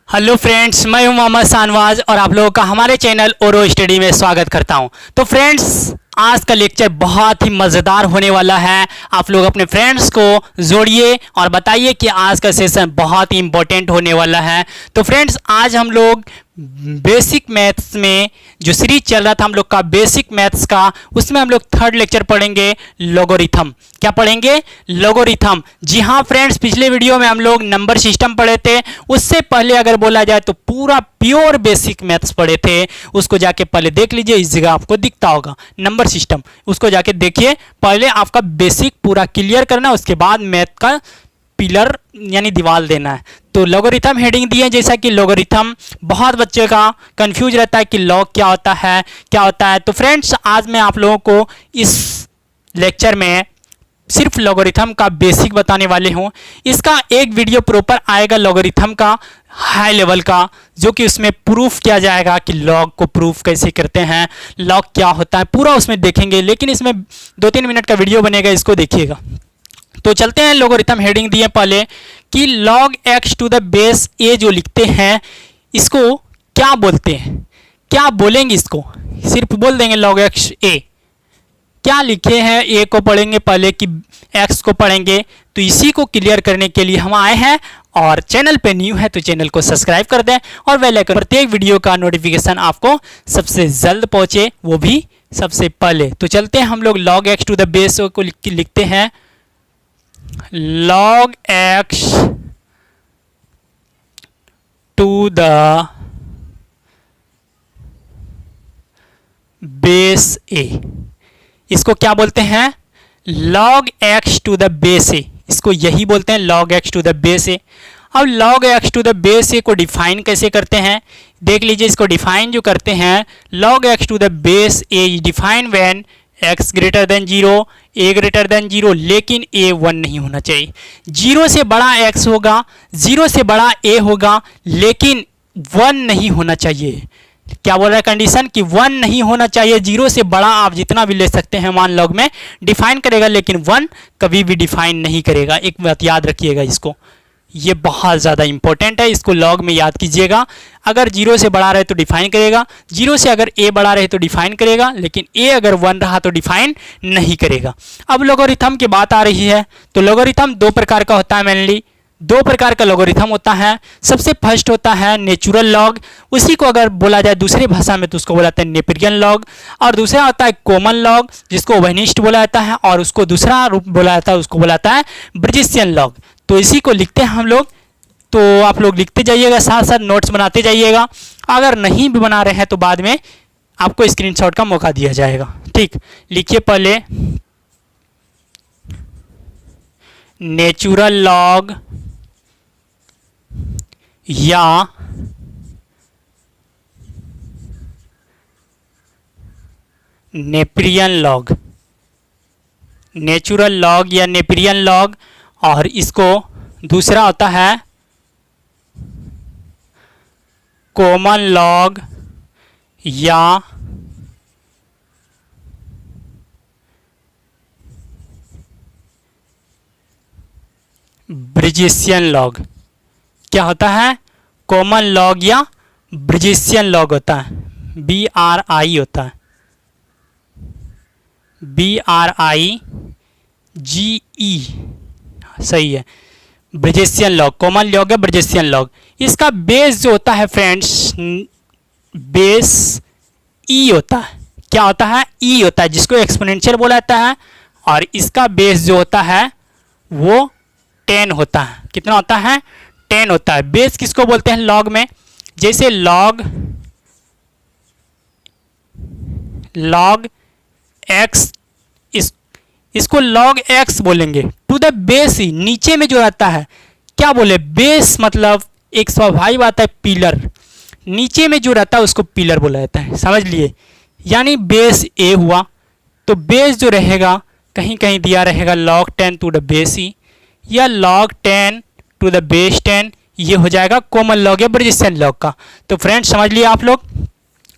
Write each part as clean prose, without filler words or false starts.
Hello friends, मैं हूं मोहम्मद शाहनवाज और आप लोगों का हमारे चैनल ओरो स्टडी में स्वागत करता हूं। तो फ्रेंड्स, आज का लेक्चर बहुत ही मज़ेदार होने वाला है। आप लोग अपने फ्रेंड्स को जोड़िए और बताइए कि आज का सेशन बहुत ही इम्पोर्टेंट होने वाला है। तो फ्रेंड्स, आज हम लोग बेसिक मैथ्स में जो सीरीज चल रहा था हम लोग का बेसिक मैथ्स का, उसमें हम लोग थर्ड लेक्चर पढ़ेंगे लोगरिथम। क्या पढ़ेंगे? लोगरिथम। जी हाँ फ्रेंड्स, पिछले वीडियो में हम लोग नंबर सिस्टम पढ़े थे। उससे पहले अगर बोला जाए तो पूरा प्योर बेसिक मैथ्स पढ़े थे। उसको जाके पहले देख लीजिए, इस जगह आपको दिखता होगा नंबर सिस्टम, उसको जाके देखिए। पहले आपका बेसिक पूरा क्लियर करना, उसके बाद मैथ का पिलर यानी दीवार देना है। तो लोगरिथम हेडिंग दी है, जैसा कि लोगरिथम बहुत बच्चे का कंफ्यूज रहता है कि लॉग क्या होता है, क्या होता है। तो फ्रेंड्स, आज मैं आप लोगों को इस लेक्चर में सिर्फ लोगरिथम का बेसिक बताने वाले हूँ। इसका एक वीडियो प्रॉपर आएगा लोगरिथम का हाई लेवल का, जो कि उसमें प्रूफ किया जाएगा कि लॉग को प्रूफ कैसे करते हैं, लॉग क्या होता है, पूरा उसमें देखेंगे। लेकिन इसमें 2-3 मिनट का वीडियो बनेगा, इसको देखिएगा। तो चलते हैं, लोगरिथम हेडिंग दिए पहले कि log x to the base a जो लिखते हैं, इसको क्या बोलते हैं, क्या बोलेंगे? इसको सिर्फ बोल देंगे log x a। क्या लिखे हैं? a को पढ़ेंगे पहले कि x को पढ़ेंगे। तो इसी को क्लियर करने के लिए हम आए हैं, और चैनल पे न्यू है तो चैनल को सब्सक्राइब कर दें और बेल आइकन, प्रत्येक वीडियो का नोटिफिकेशन आपको सबसे जल्द पहुंचे, वो भी सबसे पहले। तो चलते हैं, हम लोग log x to the base को लिखते हैं log x to the base a। इसको क्या बोलते हैं? log x to the base a। इसको यही बोलते हैं log x to the base a। अब log x to the base a को डिफाइन कैसे करते हैं, देख लीजिए। इसको डिफाइन जो करते हैं, log x to the base a define when x greater than 0, a greater than 0, लेकिन a 1 नहीं होना चाहिए। 0 से बड़ा x होगा, 0 से बड़ा a होगा, लेकिन 1 नहीं होना चाहिए। क्या बोल रहा है कंडीशन? कि 1 नहीं होना चाहिए। 0 से बड़ा आप जितना भी ले सकते हैं मान लॉग में डिफाइन करेगा, लेकिन 1 कभी भी डिफाइन नहीं करेगा। एक बात याद रखिएगा, इसको, ये बहुत ज़्यादा इंपॉर्टेंट है, इसको लॉग में याद कीजिएगा। अगर 0 से बड़ा रहे तो डिफाइन करेगा, 0 से अगर a बड़ा रहे तो डिफाइन करेगा, लेकिन a अगर 1 रहा तो डिफाइन नहीं करेगा। अब लोगरिथम की बात आ रही है, तो लोगरिथम 2 प्रकार का होता है। मेनली 2 प्रकार का लोगरिथम होता है। सबसे फर्स्ट होता है नेचुरल लॉग, उसी को अगर बोला जाए दूसरी भाषा में तो उसको बोला जाता है नेपेरियन लॉग। और दूसरा होता है कॉमन लॉग, जिसको ओवेनिस्ट बोला जाता है, और उसको दूसरा रूप बोला जाता है, उसको बोला जाता है ब्रिजिशियन लॉग। तो इसी को लिखते हैं हम लोग। तो आप लोग लिखते जाइएगा, साथ साथ नोट्स बनाते जाइएगा। अगर नहीं भी बना रहे हैं तो बाद में आपको स्क्रीनशॉट का मौका दिया जाएगा। ठीक, लिखिए पहले नेचुरल लॉग या नेपेरियन लॉग, नेचुरल लॉग या नेपेरियन लॉग। और इसको दूसरा होता है कॉमन लॉग या ब्रिजिशियन लॉग। क्या होता है? कॉमन लॉग या ब्रिजिशियन लॉग होता है। BRI होता है, BRIGE, सही है, ब्रिजिशियन लॉग। कॉमन लॉग है ब्रिजिशियन लॉग। इसका बेस जो होता है फ्रेंड्स, बेस E होता है। क्या होता है? E होता है, जिसको एक्सपोनेंशियल बोला जाता है। और इसका बेस जो होता है वो 10 होता है। कितना होता है? 10 होता है। बेस किसको बोलते हैं लॉग में? जैसे लॉग x, इसको log x बोलेंगे। टू द बेस ही, नीचे में जो रहता है, क्या बोले? बेस मतलब एक स्वाभाविक बात है, पिलर। नीचे में जो रहता है उसको पिलर बोला जाता है, समझ लिए। यानी बेस a हुआ, तो बेस जो रहेगा कहीं कहीं दिया रहेगा log 10 टू द बेस ही, या log 10 टू द बेस 10, ये हो जाएगा कॉमन लॉग या ब्रिजिशियन लॉग का। तो फ्रेंड्स समझ लिए आप लोग,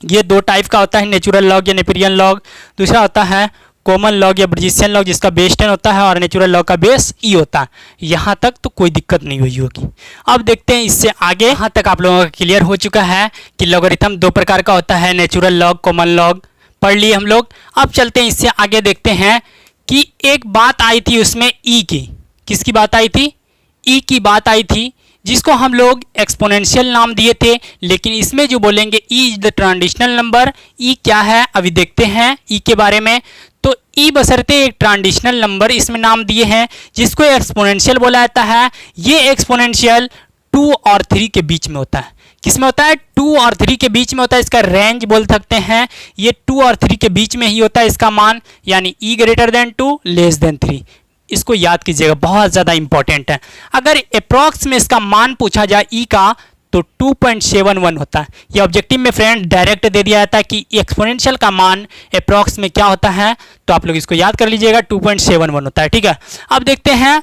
ये 2 टाइप का होता है, नेचुरल लॉग या नेपेरियन लॉग। दूसरा होता है कॉमन लॉग या ब्रिजिशियन लॉग जिसका बेस 10 होता है और नेचुरल लॉग का बेस ई होता है। यहाँ तक तो कोई दिक्कत नहीं हुई होगी। अब देखते हैं इससे आगे। यहाँ तक आप लोगों का क्लियर हो चुका है कि लॉगरिथम दो प्रकार का होता है, नेचुरल लॉग, कॉमन लॉग पढ़ लिए हम लोग। अब चलते हैं इससे आगे, देखते हैं कि एक बात आई थी उसमें ई की। किसकी बात आई थी? ई की बात आई थी, जिसको हम लोग एक्सपोनेंशियल नाम दिए थे। लेकिन इसमें जो बोलेंगे E is the transitional number. E क्या है अभी देखते हैं ई के बारे में। तो ई बशर्ते एक ट्रांजिशनल नंबर इसमें नाम दिए हैं जिसको एक्सपोनेंशियल बोला जाता है। ये एक्सपोनेंशियल 2 और 3 के बीच में होता है। किसमें होता है? 2 और 3 के बीच में होता है। इसका रेंज बोल सकते हैं, ये 2 और 3 के बीच में ही होता है इसका मान, यानी ई ग्रेटर देन 2 लेस देन 3। इसको याद कीजिएगा, बहुत ज़्यादा इंपॉर्टेंट है। अगर अप्रॉक्स में इसका मान पूछा जाए ई का तो 2.71 होता है। ये ऑब्जेक्टिव में फ्रेंड डायरेक्ट दे दिया जाता है कि एक्सपोनेंशियल का मान अप्रॉक्स में क्या होता है, तो आप लोग इसको याद कर लीजिएगा, 2.71 होता है। ठीक है, अब देखते हैं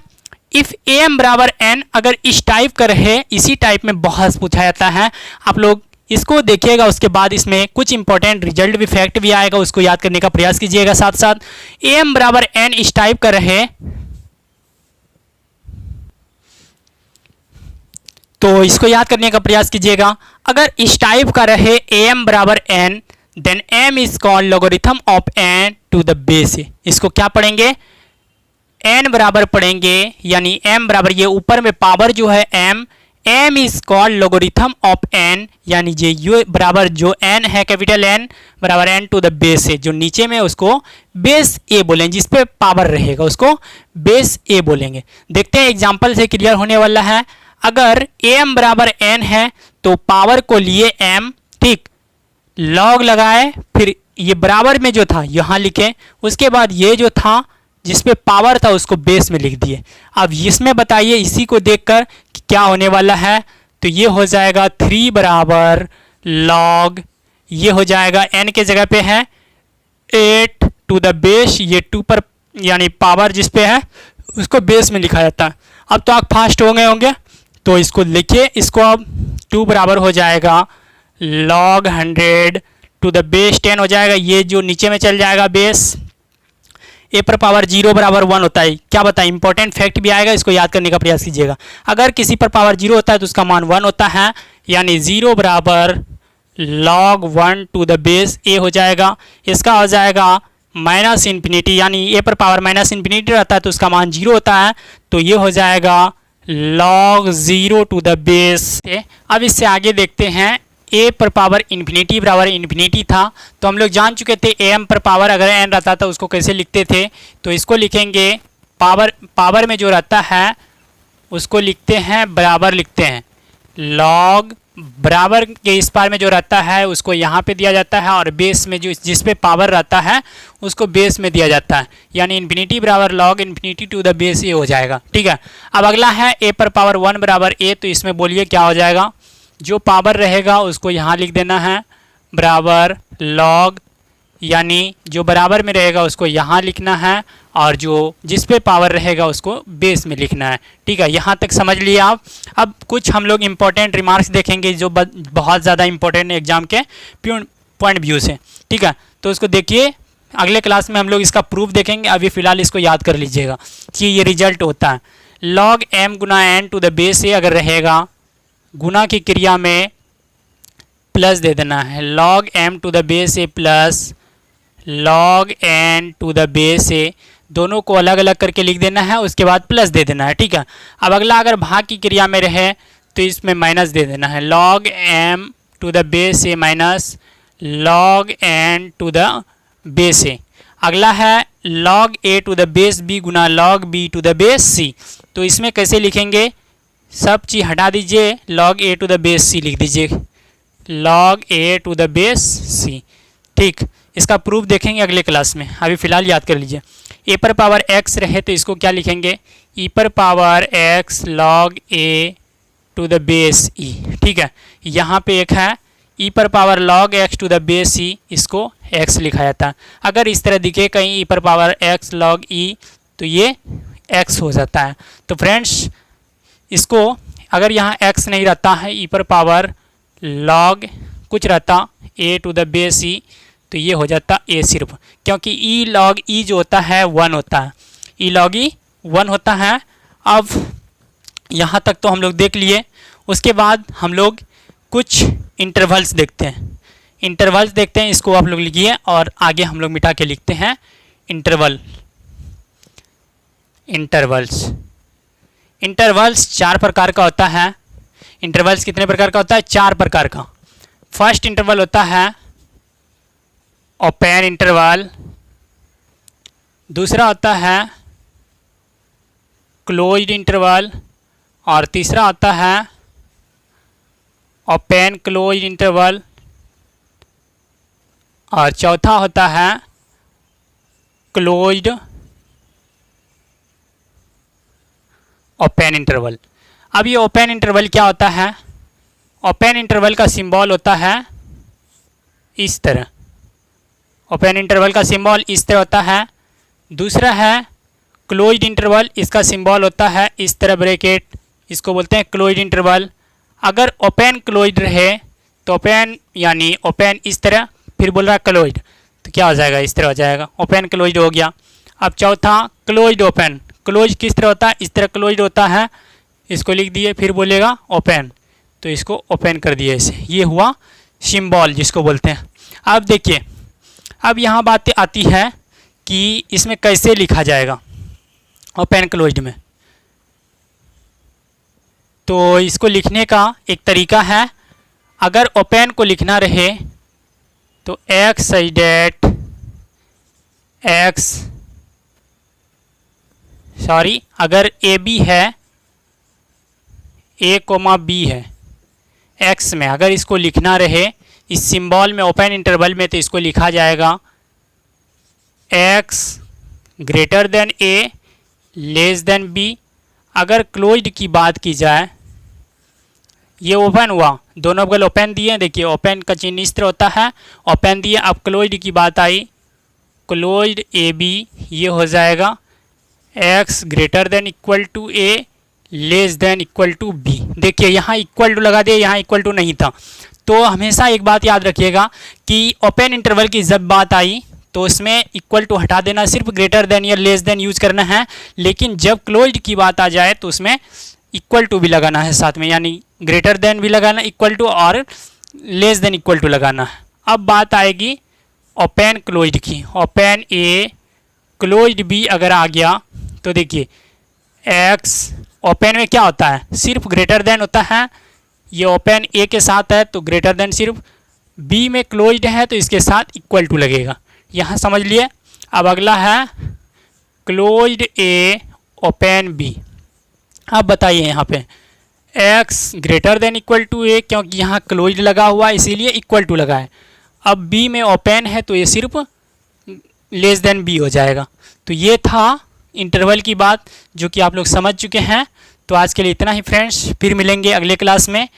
इफ़ एम बराबर एन। अगर इस टाइप का रहे, इसी टाइप में बहुत पूछा जाता है, आप लोग इसको देखिएगा। उसके बाद इसमें कुछ इंपॉर्टेंट रिजल्ट भी, फैक्ट भी आएगा, उसको याद करने का प्रयास कीजिएगा साथ साथ। एम बराबर एन इस टाइप का रहे तो इसको याद करने का प्रयास कीजिएगा। अगर इस टाइप का रहे एम बराबर n, then m is called logarithm of n to the base. इसको क्या पढ़ेंगे? एन बराबर पढ़ेंगे, यानी एम बराबर ये ऊपर में पावर जो है m, m is called logarithm of n, यानी ये बराबर जो एन है कैपिटल एन बराबर एन टू द बेस है। जो नीचे में उसको बेस ए बोलेंगे, जिस पे पावर रहेगा उसको बेस ए बोलेंगे। देखते हैं एग्जाम्पल से क्लियर होने वाला है। अगर एम बराबर एन है तो पावर को लिए एम, ठीक, लॉग लगाए, फिर ये बराबर में जो था यहाँ लिखे, उसके बाद ये जो था जिसपे पावर था उसको बेस में लिख दिए। अब इसमें बताइए इसी को देखकर कि क्या होने वाला है। तो ये हो जाएगा 3 बराबर लॉग, ये हो जाएगा एन के जगह पे है 8 टू द बेस, ये 2 पर यानी पावर जिस पे है उसको बेस में लिखा जाता है। अब तो आप फास्ट हो गए होंगे, तो इसको लिखिए। इसको अब 2 बराबर हो जाएगा लॉग 100 टू द बेस 10 हो जाएगा। ये जो नीचे में चल जाएगा बेस, ए पर पावर 0 बराबर 1 होता है। क्या बताएं, इंपॉर्टेंट फैक्ट भी आएगा, इसको याद करने का प्रयास कीजिएगा। अगर किसी पर पावर 0 होता है तो उसका मान 1 होता है, यानी 0 बराबर log 1 to the base A हो जाएगा। इसका हो जाएगा माइनस इन्फिनिटी, यानी ए पर पावर माइनस इन्फिनिटी रहता है तो उसका मान 0 होता है, तो ये हो जाएगा लॉग 0 टू द बेस। अब इससे आगे देखते हैं, ए पर पावर इन्फिनिटी बराबर इन्फिनिटी था, तो हम लोग जान चुके थे एम पर पावर अगर एन रहता था उसको कैसे लिखते थे। तो इसको लिखेंगे पावर में जो रहता है उसको लिखते हैं बराबर, लिखते हैं लॉग, बराबर के इस पार में जो रहता है उसको यहाँ पे दिया जाता है, और बेस में जो जिस पे पावर रहता है उसको बेस में दिया जाता है, यानी इन्फिनिटी बराबर log infinity to the base A हो जाएगा। ठीक है, अब अगला है ए पर पावर 1 बराबर ए, तो इसमें बोलिए क्या हो जाएगा। जो पावर रहेगा उसको यहाँ लिख देना है बराबर लॉग, यानी जो बराबर में रहेगा उसको यहाँ लिखना है, और जो जिस पे पावर रहेगा उसको बेस में लिखना है। ठीक है, यहाँ तक समझ लिए आप। अब कुछ हम लोग इंपॉर्टेंट रिमार्क्स देखेंगे जो बहुत ज़्यादा इंपॉर्टेंट एग्जाम के पॉइंट व्यू से। ठीक है, तो उसको देखिए, अगले क्लास में हम लोग इसका प्रूफ देखेंगे। अभी फ़िलहाल इसको याद कर लीजिएगा कि ये रिजल्ट होता है लॉग एम गुना N to the base A. अगर रहेगा गुना की क्रिया में प्लस दे देना है, log M to the base A plus log N to the base A, दोनों को अलग अलग करके लिख देना है, उसके बाद प्लस दे देना है। ठीक है, अब अगला अगर भाग की क्रिया में रहे तो इसमें माइनस दे देना है, log M to the base A minus log N to the base A. अगला है log A to the base B गुना log B to the base C. तो इसमें कैसे लिखेंगे, सब चीज़ हटा दीजिए, log A to the base C लिख दीजिए, log A to the base C. ठीक, इसका प्रूफ देखेंगे अगले क्लास में, अभी फ़िलहाल याद कर लीजिए। ए पर पावर एक्स रहे तो इसको क्या लिखेंगे, ई पर power X log A to the base E. ठीक है, यहाँ पे एक है ई पर power log X to the base E, इसको एक्स लिखा जाता है। अगर इस तरह दिखे कहीं ई पर पावर एक्स लॉग ई तो ये एक्स हो जाता है। तो फ्रेंड्स इसको अगर यहाँ एक्स नहीं रहता है, ई पर पावर लॉग कुछ रहता ए टू द बेस ई, तो ये हो जाता ए सिर्फ, क्योंकि ई लॉग ई जो होता है 1 होता है, ई लॉग ई 1 होता है। अब यहाँ तक तो हम लोग देख लिए। उसके बाद हम लोग कुछ इंटरवल्स देखते हैं। इंटरवल्स देखते हैं, इसको आप लोग लिखिए और आगे हम लोग मिटा के लिखते हैं इंटरवल। इंटरवल्स 4 प्रकार का होता है। इंटरवल्स कितने प्रकार का होता है? 4 प्रकार का। फर्स्ट इंटरवल होता है ओपन इंटरवल, दूसरा होता है क्लोज्ड इंटरवल, और तीसरा होता है ओपन क्लोज्ड इंटरवल, और चौथा होता है क्लोज्ड ओपन इंटरवल। अब ये ओपन इंटरवल क्या होता है? ओपन इंटरवल का सिंबल होता है इस तरह। ओपन इंटरवल का सिंबल इस तरह होता है। दूसरा है क्लोज्ड इंटरवल, इसका सिंबल होता है इस तरह ब्रैकेट, इसको बोलते हैं क्लोज्ड इंटरवल। अगर ओपन क्लोज्ड रहे तो ओपन यानी ओपन इस तरह, फिर बोल रहा है क्लोज्ड, तो क्या हो जाएगा? इस तरह हो जाएगा, ओपन क्लोज्ड हो गया। अब चौथा क्लोज्ड ओपन। क्लोज किस तरह होता है? इस तरह क्लोज्ड होता है, इसको लिख दिए, फिर बोलेगा ओपन, तो इसको ओपन कर दिए ऐसे। ये हुआ सिंबल जिसको बोलते हैं। अब देखिए, अब यहाँ बात आती है कि इसमें कैसे लिखा जाएगा ओपन क्लोज्ड में। तो इसको लिखने का एक तरीका है, अगर ओपन को लिखना रहे तो एक्स डेट एक्स सॉरी अगर ए बी है, ए कोमा बी है एक्स में, अगर इसको लिखना रहे इस सिंबल में ओपन इंटरवल में, तो इसको लिखा जाएगा एक्स ग्रेटर देन ए लेस देन बी। अगर क्लोज्ड की बात की जाए, ये ओपन हुआ, दोनों बगल ओपन दिए, देखिए ओपन का चिन्ह इस तरह होता है, ओपन दिए। अब क्लोज्ड की बात आई, क्लोज्ड ए बी, ये हो जाएगा x greater than equal to a less than equal to b. देखिए यहाँ इक्वल टू लगा दिए, यहाँ इक्वल टू नहीं था। तो हमेशा एक बात याद रखिएगा कि ओपन इंटरवल की जब बात आई तो उसमें इक्वल टू हटा देना, सिर्फ ग्रेटर देन या लेस देन यूज करना है। लेकिन जब क्लोज्ड की बात आ जाए तो उसमें इक्वल टू भी लगाना है साथ में, यानी ग्रेटर देन भी लगाना इक्वल टू, और लेस देन इक्वल टू लगाना है। अब बात आएगी ओपन क्लोज्ड की। ओपन ए क्लोज्ड बी अगर आ गया तो देखिए एक्स ओपन में क्या होता है? सिर्फ ग्रेटर देन होता है। ये ओपन ए के साथ है तो ग्रेटर देन, सिर्फ बी में क्लोज्ड है तो इसके साथ इक्वल टू लगेगा। यहाँ समझ लिए। अब अगला है क्लोज्ड ए ओपन बी। अब बताइए यहाँ पे X greater than equal to A, क्योंकि यहाँ क्लोज्ड लगा हुआ है इसीलिए इक्वल टू लगा है। अब बी में ओपन है तो ये सिर्फ लेस देन बी हो जाएगा। तो ये था इंटरवल की बात, जो कि आप लोग समझ चुके हैं। तो आज के लिए इतना ही फ्रेंड्स, फिर मिलेंगे अगले क्लास में।